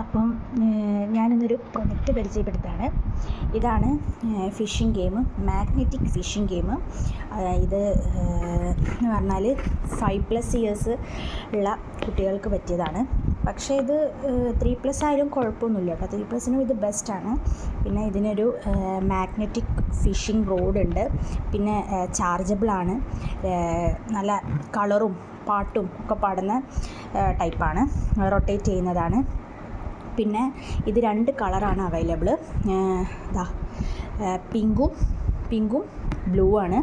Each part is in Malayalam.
അപ്പം ഞാനിന്നൊരു പ്രൊഡക്റ്റ് പരിചയപ്പെടുത്തുകയാണ്. ഇതാണ് fishing game, magnetic fishing game. ഇത് എന്ന് പറഞ്ഞാൽ 5+ ഇയേഴ്സ് ഉള്ള കുട്ടികൾക്ക് പറ്റിയതാണ്. പക്ഷേ ഇത് 3+ ആയാലും കുഴപ്പമൊന്നുമില്ല കേട്ടോ. 3+നും ഇത് ബെസ്റ്റാണ്. പിന്നെ ഇതിനൊരു മാഗ്നറ്റിക് ഫിഷിംഗ് റോഡ് ഉണ്ട്. പിന്നെ ചാർജബിളാണ്. നല്ല കളറും പാട്ടും ഒക്കെ പാടുന്ന ടൈപ്പാണ്. റൊട്ടേറ്റ് ചെയ്യുന്നതാണ്. പിന്നെ ഇത് 2 കളറാണ് അവൈലബിൾ. പിങ്കും ബ്ലൂ ആണ്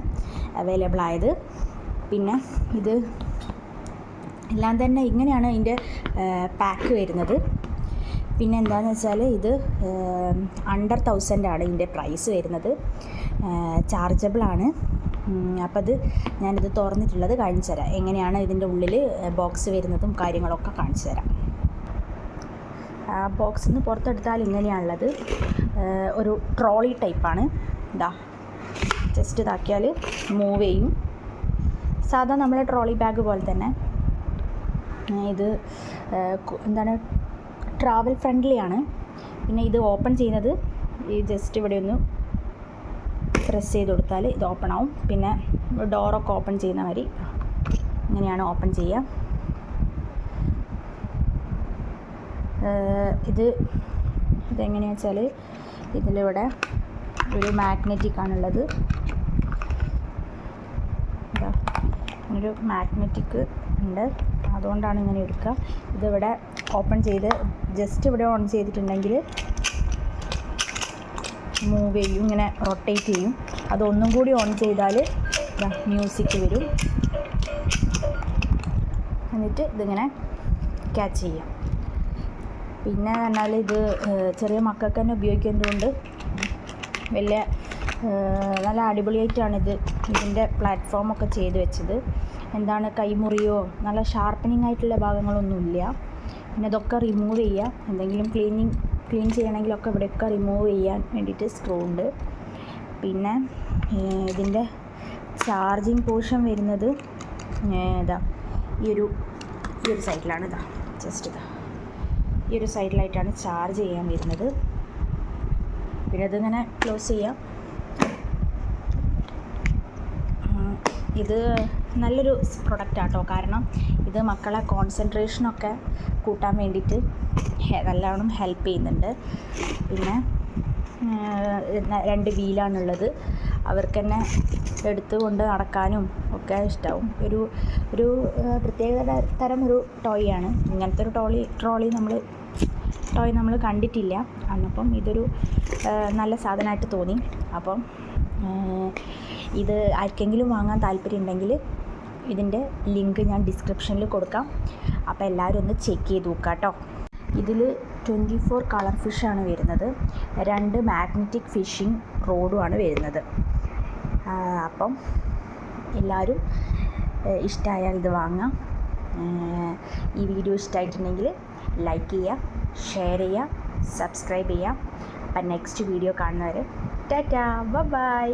അവൈലബിൾ ആയത്. പിന്നെ ഇത് എല്ലാം തന്നെ ഇങ്ങനെയാണ് ഇതിൻ്റെ പാക്ക് വരുന്നത്. പിന്നെ എന്താണെന്ന് വെച്ചാൽ ഇത് അണ്ടർ 1000 ആണ് ഇതിൻ്റെ പ്രൈസ് വരുന്നത്. ചാർജബിളാണ്. അപ്പോൾ ഞാനിത് തുറന്നിട്ടുള്ളത് കാണിച്ചു തരാം. എങ്ങനെയാണ് ഇതിൻ്റെ ഉള്ളിൽ ബോക്സ് വരുന്നതും കാര്യങ്ങളൊക്കെ കാണിച്ചു തരാം. ബോക്സിൽ നിന്ന് പുറത്തെടുത്താൽ ഇങ്ങനെയാണുള്ളത്. ഒരു ട്രോളി ടൈപ്പാണ്. ജസ്റ്റ് ഇതാക്കിയാൽ മൂവ് ചെയ്യും. സാധാ നമ്മളെ ട്രോളി ബാഗ് പോലെ തന്നെ. ഇത് എന്താണ്, ട്രാവൽ ഫ്രണ്ട്ലി ആണ്. പിന്നെ ഇത് ഓപ്പൺ ചെയ്യുന്നത് ഈ ജസ്റ്റ് ഇവിടെ ഒന്ന് പ്രസ് ചെയ്ത് കൊടുത്താൽ ഇത് ഓപ്പൺ ആവും. പിന്നെ ഡോറൊക്കെ ഓപ്പൺ ചെയ്യുന്ന മാതിരി ഇങ്ങനെയാണ് ഓപ്പൺ ചെയ്യുക. ഇതെങ്ങനെയാണെന്ന് വെച്ചാൽ ഇതിലിവിടെ ഒരു മാഗ്നറ്റിക് ആണുള്ളത്. ഒരു മാഗ്നറ്റിക് ഉണ്ട്, അതുകൊണ്ടാണ് ഇങ്ങനെ എടുക്കുക. ഇതിവിടെ ഓപ്പൺ ചെയ്ത് ജസ്റ്റ് ഇവിടെ ഓൺ ചെയ്തിട്ടുണ്ടെങ്കിൽ മൂവ് ചെയ്യും, ഇങ്ങനെ റൊട്ടേറ്റ് ചെയ്യും. അതൊന്നും കൂടി ഓൺ ചെയ്താൽ മ്യൂസിക് വരും. എന്നിട്ട് ഇതിങ്ങനെ ക്യാച്ച് ചെയ്യാം. പിന്നെ പറഞ്ഞാൽ ഇത് ചെറിയ മക്കൾക്ക് തന്നെ ഉപയോഗിക്കുന്നതുകൊണ്ട് വലിയ നല്ല അടിപൊളിയായിട്ടാണിത് ഇതിൻ്റെ പ്ലാറ്റ്ഫോമൊക്കെ ചെയ്ത് വെച്ചത്. എന്താണ്, കൈമുറിയോ നല്ല ഷാർപ്പനിങ് ആയിട്ടുള്ള ഭാഗങ്ങളൊന്നുമില്ല. പിന്നെ ഇതൊക്കെ റിമൂവ് ചെയ്യുക. എന്തെങ്കിലും ക്ലീൻ ചെയ്യണമെങ്കിലൊക്കെ ഇവിടെയൊക്കെ റിമൂവ് ചെയ്യാൻ വേണ്ടിയിട്ട് സ്ക്രൂ ഉണ്ട്. പിന്നെ ഇതിൻ്റെ ചാർജിങ് പോർഷൻ വരുന്നത് ഈ ഒരു സൈഡിലാണ്. ജസ്റ്റ് ഈ ഒരു സൈഡിലായിട്ടാണ് ചാർജ് ചെയ്യാൻ വരുന്നത്. പിന്നെ ഇതിങ്ങനെ ക്ലോസ് ചെയ്യാം. ഇത് നല്ലൊരു പ്രൊഡക്റ്റാട്ടോ. കാരണം ഇത് മക്കളെ കോൺസെൻട്രേഷനൊക്കെ കൂട്ടാൻ വേണ്ടിയിട്ട് നല്ലോണം ഹെൽപ്പ് ചെയ്യുന്നുണ്ട്. പിന്നെ 2 വീലാണുള്ളത്. അവർക്ക് തന്നെ എടുത്തുകൊണ്ട് നടക്കാനും ഒക്കെ ഇഷ്ടമാവും. ഒരു പ്രത്യേക തരം ഒരു ടോയ് ആണ്. ഇങ്ങനത്തെ ഒരു ടോയ് നമ്മൾ കണ്ടിട്ടില്ല. അന്നപ്പം ഇതൊരു നല്ല സാധനമായിട്ട് തോന്നി. അപ്പം ഇത് ആർക്കെങ്കിലും വാങ്ങാൻ താല്പര്യമുണ്ടെങ്കിൽ ഇതിൻ്റെ ലിങ്ക് ഞാൻ ഡിസ്ക്രിപ്ഷനിൽ കൊടുക്കാം. അപ്പോൾ എല്ലാവരും ഒന്ന് ചെക്ക് ചെയ്ത് നോക്കാം കേട്ടോ. ഇതിൽ 24 കളർ ഫിഷാണ് വരുന്നത്. 2 മാഗ്നറ്റിക് ഫിഷിംഗ് റോഡുമാണ് വരുന്നത്. അപ്പം എല്ലാവരും ഇഷ്ടമായാൽ ഇത് വാങ്ങാം. ഈ വീഡിയോ ഇഷ്ടമായിട്ടുണ്ടെങ്കിൽ ലൈക്ക് ചെയ്യുക, ഷെയർ ചെയ്യുക, സബ്സ്ക്രൈബ് ചെയ്യുക. അപ്പം നെക്സ്റ്റ് വീഡിയോ കാണുന്നവരെ ടാറ്റാ, ബൈ.